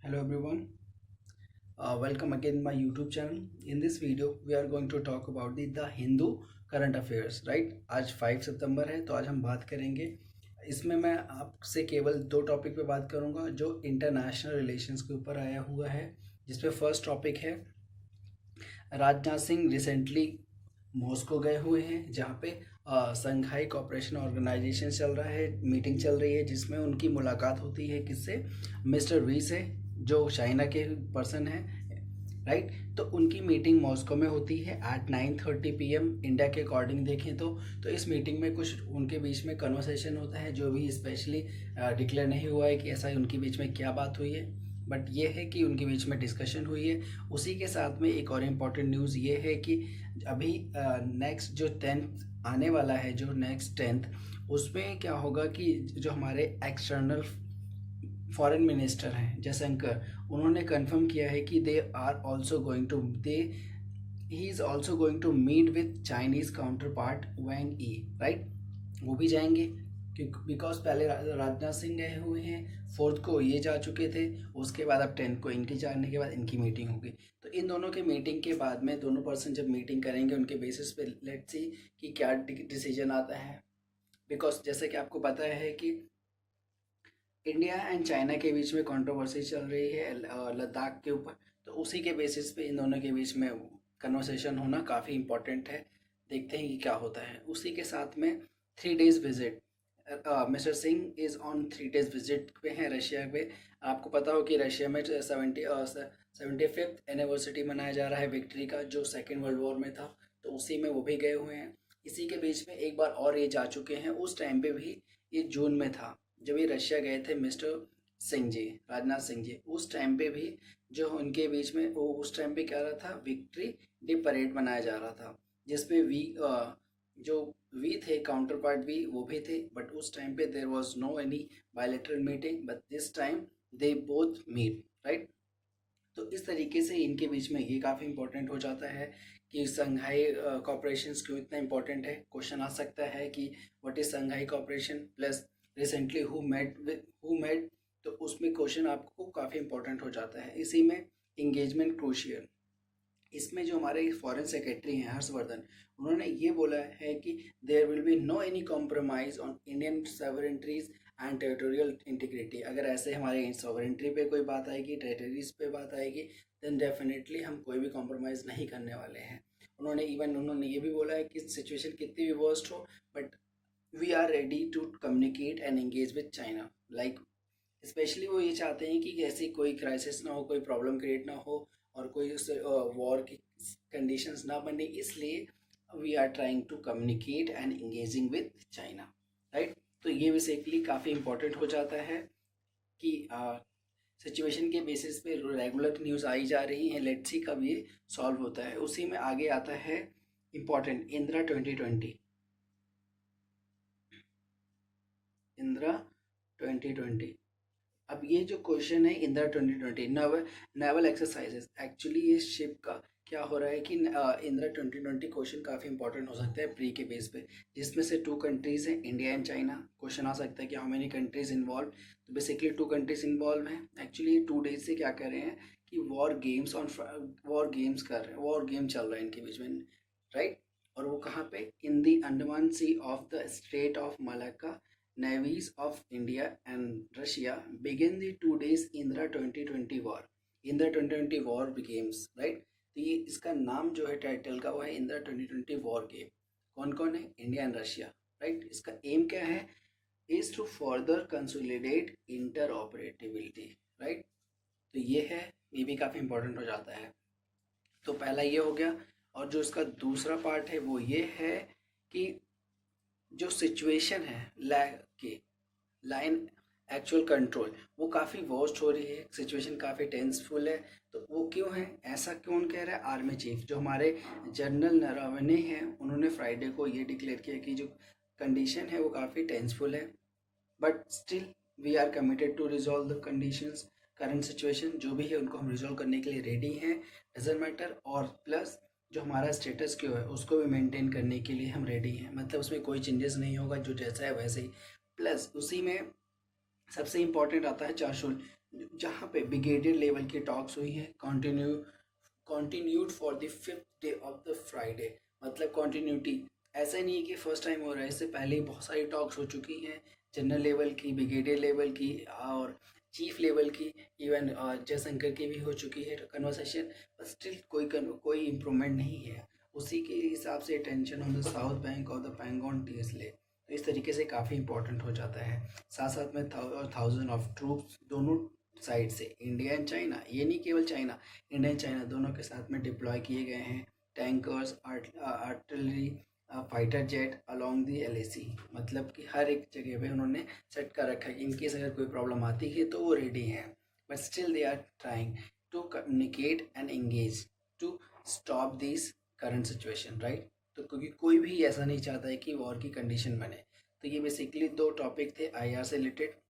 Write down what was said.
Hello everyone, welcome again my YouTube channel. In this video we are going to talk about the Hindu current affairs, right? आज 5 सितंबर है तो आज हम बात करेंगे। इसमें मैं आपसे केवल दो टॉपिक पे बात करूंगा जो इंटरनेशनल रिलेशंस के ऊपर आया हुआ है, जिसपे फर्स्ट टॉपिक है राजनाथ सिंह रिसेंटली मॉस्को गए हुए हैं, जहाँ पे संघाई कोऑपरेशन ऑर्गेनाइजेशन चल रहा है, मीटिंग चल रही है जिसमें उनकी मुलाकात होती है किससे, मिस्टर वी से, जो चाइना के पर्सन है, राइट। तो उनकी मीटिंग मॉस्को में होती है एट 9:30 PM इंडिया के अकॉर्डिंग देखें तो इस मीटिंग में कुछ उनके बीच में कन्वर्सेशन होता है जो भी स्पेशली डिक्लेयर नहीं हुआ है कि ऐसा उनके बीच में क्या बात हुई है, बट ये है कि उनके बीच में डिस्कशन हुई है। उसी के साथ में एक और इम्पॉर्टेंट न्यूज़ ये है कि अभी नेक्स्ट जो 10th आने वाला है, जो नेक्स्ट 10th, उसमें क्या होगा कि जो हमारे एक्सटर्नल फॉरेन मिनिस्टर हैं जयशंकर, उन्होंने कंफर्म किया है कि they are also going to they he is also going to meet with Chinese counterpart Wang Yi, right. वो भी जाएंगे क्योंकि बिकॉज पहले राजनाथ सिंह गए हुए हैं, 4th को ये जा चुके थे, उसके बाद अब 10th को इनके जाने के बाद इनकी मीटिंग होगी। तो इन दोनों के मीटिंग के बाद में दोनों पर्सन जब मीटिंग करेंगे उनके बेसिस पे लेट्स सी कि क्या डिसीजन आता है। बिकॉज जैसे कि आपको पता है कि इंडिया एंड चाइना के बीच में कंट्रोवर्सी चल रही है लद्दाख के ऊपर, तो उसी के बेसिस पे इन दोनों के बीच में कन्वर्सेशन होना काफ़ी इम्पोर्टेंट है। देखते हैं कि क्या होता है। उसी के साथ में 3 days visit, mister Singh is on 3 days visit पे हैं रशिया पे। आपको पता हो कि रशिया में 75th एनिवर्सरी मनाया जा रहा है विक्ट्री का, जो सेकेंड वर्ल्ड वॉर में था, तो उसी में वो भी गए हुए हैं। इसी के बीच में एक बार और ये जा चुके हैं, उस टाइम पे भी ये जून में था जब ये रशिया गए थे मिस्टर सिंह जी, राजनाथ सिंह जी। उस टाइम पे भी जो उनके बीच में वो उस टाइम पे क्या रहा था, विक्ट्री डे परेड मनाया जा रहा था, जिसपे जो वी थे, काउंटर पार्ट वी, वो भी थे। बट उस टाइम पे there was no any bilateral meeting, but this time they both meet, right. तो इस तरीके से इनके बीच में ये काफ़ी इंपॉर्टेंट हो जाता है कि संघाई कॉपरेशन क्यों इतना इंपॉर्टेंट है। क्वेश्चन आ सकता है कि what is Shanghai cooperation plus recently who met, तो उसमें क्वेश्चन आपको काफ़ी इंपॉर्टेंट हो जाता है। इसी में इंगेजमेंट क्रूशियल, इसमें जो हमारे फॉरेन सेक्रेटरी हैं हर्षवर्धन, उन्होंने ये बोला है कि there will be no any compromise on Indian sovereignties and territorial integrity. अगर ऐसे हमारे सॉवरेंट्री पे कोई बात आएगी, टेरिटरीज पे बात आएगी, देन डेफिनेटली हम कोई भी कॉम्प्रोमाइज़ नहीं करने वाले हैं। उन्होंने ये भी बोला है कि सिचुएशन कितनी भी वर्स्ट हो, but we are ready to communicate and engage with China. Like specially वो ये चाहते हैं कि ऐसी कोई क्राइसिस ना हो, कोई प्रॉब्लम क्रिएट ना हो और कोई उस वॉर की कंडीशंस ना बने, इसलिए we are trying to communicate and engaging with China, right. तो ये बेसिकली काफ़ी इंपॉर्टेंट हो जाता है कि सिचुएशन के बेसिस पे रेगुलर न्यूज़ आई जा रही हैं, लेट्स सी कब ये सॉल्व होता है। उसी में आगे आता है इम्पॉर्टेंट इंदिरा 2020, इंदिरा 2020। अब ये जो क्वेश्चन है इंदिरा 2020 नेवल एक्सरसाइजेस, एक्चुअली ये शिप का क्या हो रहा है कि इंदिरा 2020 क्वेश्चन काफ़ी इंपॉर्टेंट हो सकता है प्री के बेस पे, जिसमें से 2 कंट्रीज़ हैं, इंडिया एंड चाइना। क्वेश्चन आ सकता है कि हाउ मेनी कंट्रीज इन्वॉल्व, तो बेसिकली 2 कंट्रीज इन्वॉल्व हैं। एक्चुअली ये 2 days से क्या कर रहे हैं कि वॉर गेम्स कर रहे हैं, वॉर गेम चल रहा है इनके बीच में, राइट। और वो कहाँ पे, in the Andaman Sea of the Strait of Malacca, navies of India and Russia begin the 2 days Indira 2020 war. Indira 2020 war begins, right? तो ये इसका नाम जो है टाइटल का, वो है इंदिरा 2020 वॉर गेम। कौन कौन है, इंडिया एंड रशिया, राइट। इसका एम क्या है, is to further consolidate interoperability, right. तो ये है, ये भी काफ़ी इंपॉर्टेंट हो जाता है। तो पहला ये हो गया। और जो इसका दूसरा पार्ट है वो ये है कि जो सिचुएशन है की लाइन एक्चुअल कंट्रोल, वो काफ़ी वर्स्ट हो रही है, सिचुएशन काफ़ी टेंसफुल है। तो वो क्यों है, ऐसा कौन कह रहा है, आर्मी चीफ जो हमारे जनरल नरवणे हैं, उन्होंने फ्राइडे को ये डिक्लेयर किया कि जो कंडीशन है वो काफ़ी टेंसफुल है, but still we are committed to resolve the conditions. Current situation जो भी है उनको हम रिजॉल्व करने के लिए रेडी हैं, डजेंट मैटर। और प्लस जो हमारा स्टेटस क्यों है उसको भी मेंटेन करने के लिए हम रेडी हैं, मतलब उसमें कोई चेंजेस नहीं होगा, जो जैसा है वैसे ही। प्लस उसी में सबसे इम्पोर्टेंट आता है चाशुल, जहाँ पे ब्रिगेडियर लेवल की टॉक्स हुई है, continued for the 5th day of the Friday. मतलब कंटिन्यूटी, ऐसा नहीं है कि फर्स्ट टाइम हो रहा है, इससे पहले ही बहुत सारी टॉक्स हो चुकी हैं, जनरल लेवल की, ब्रिगेडियर लेवल की और चीफ लेवल की, इवन जयशंकर की भी हो चुकी है कन्वर्सेशन, बट स्टिल कोई इम्प्रूवमेंट नहीं है। उसी के हिसाब से tension on the south bank और द पैंगोंग टीएसले, तो इस तरीके से काफ़ी इंपॉर्टेंट हो जाता है। साथ साथ में 1000 ऑफ ट्रूप्स दोनों साइड से, इंडिया एंड चाइना, ये नहीं केवल चाइना, इंडिया एंड चाइना दोनों के साथ में डिप्लॉय किए गए हैं। Tankers, artillery, fighter jet along the LAC, मतलब कि हर एक जगह पे उन्होंने सेट कर रखा है, इनकेस अगर कोई प्रॉब्लम आती है तो वो रेडी हैं। But still they are trying to communicate and engage to stop this current situation, right. तो क्योंकि कोई भी ऐसा नहीं चाहता है कि वॉर की कंडीशन बने। तो ये बेसिकली दो टॉपिक थे आईआर से रिलेटेड।